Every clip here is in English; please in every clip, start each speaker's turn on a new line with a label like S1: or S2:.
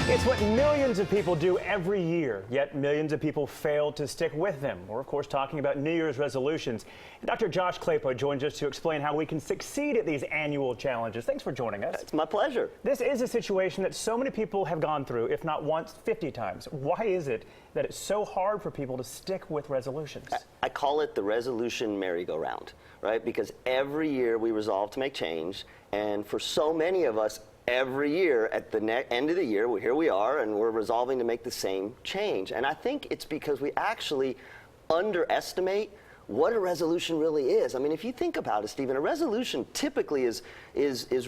S1: It's what millions of people do every year, yet millions of people fail to stick with them. We're, of course, talking about New Year's resolutions. And Dr. Josh Claypo joins us to explain how we can succeed at these annual challenges. Thanks for joining us.
S2: It's my pleasure.
S1: This is a situation that so many people have gone through, if not once, 50 times. Why is it that it's so hard for people to stick with resolutions?
S2: I call it the resolution merry-go-round, right? Because every year we resolve to make change, and for so many of us, every year at the end of the year, here we are, and we're resolving to make the same change. And I think it's because we actually underestimate what a resolution really is. I mean, if you think about it, Stephen, a resolution typically is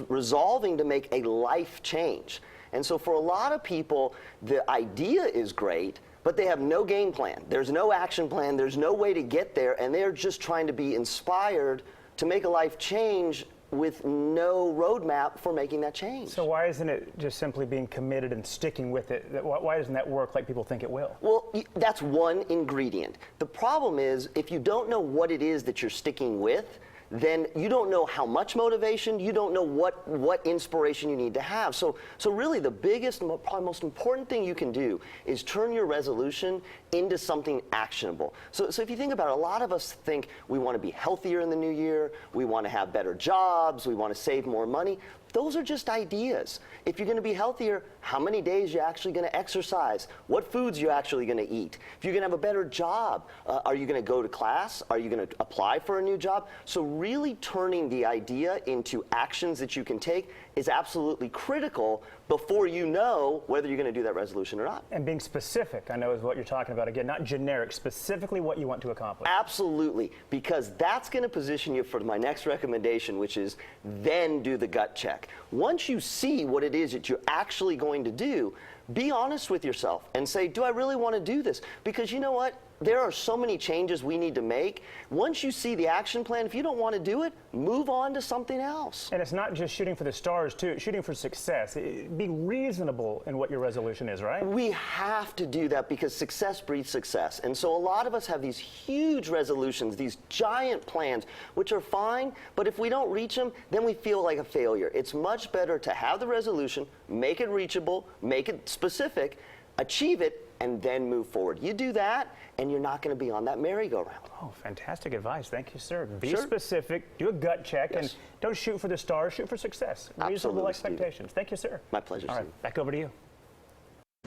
S2: resolving to make a life change. And so for a lot of people, the idea is great, but they have no game plan. There's no action plan. There's no way to get there, and they're just trying to be inspired to make a life change with no roadmap for making that change.
S1: So why isn't it just simply being committed and sticking with it? Why doesn't that work like people think it will?
S2: Well, that's one ingredient. The problem is, if you don't know what it is that you're sticking with, then you don't know how much motivation, you don't know what inspiration you need to have. So really the biggest, probably most important thing you can do is turn your resolution into something actionable. So if you think about it, a lot of us think we want to be healthier in the new year, we want to have better jobs, we want to save more money. Those are just ideas. If you're going to be healthier, how many days you're actually going to exercise? What foods you're actually going to eat? If you're going to have a better job, are you going to go to class? Are you going to apply for a new job? So really turning the idea into actions that you can take is absolutely critical before you know whether you're going to do that resolution or not.
S1: And being specific, I know, is what you're talking about. Again, not generic, specifically what you want to accomplish.
S2: Absolutely, because that's going to position you for my next recommendation, which is then do the gut check. Once you see what it is that you're actually going to do, be honest with yourself and say, do I really want to do this? Because you know what? There are so many changes we need to make. Once you see the action plan, if you don't want to do it, move on to something else.
S1: And it's not just shooting for the stars, too. It's shooting for success. Being reasonable in what your resolution is, right?
S2: We have to do that because success breeds success. And so a lot of us have these huge resolutions, these giant plans, which are fine, but if we don't reach them, then we feel like a failure. It's much better to have the resolution, make it reachable, make it specific, achieve it, and then move forward. You do that, and you're not going to be on that merry-go-round.
S1: Oh, fantastic advice. Thank you, sir. Be
S2: Sure.
S1: specific, do a gut check,
S2: Yes.
S1: and don't shoot for the stars, shoot for success.
S2: Absolutely,
S1: Reasonable
S2: Steve.
S1: expectations. Thank you, sir.
S2: My pleasure,
S1: All right,
S2: Steve.
S1: back over to you.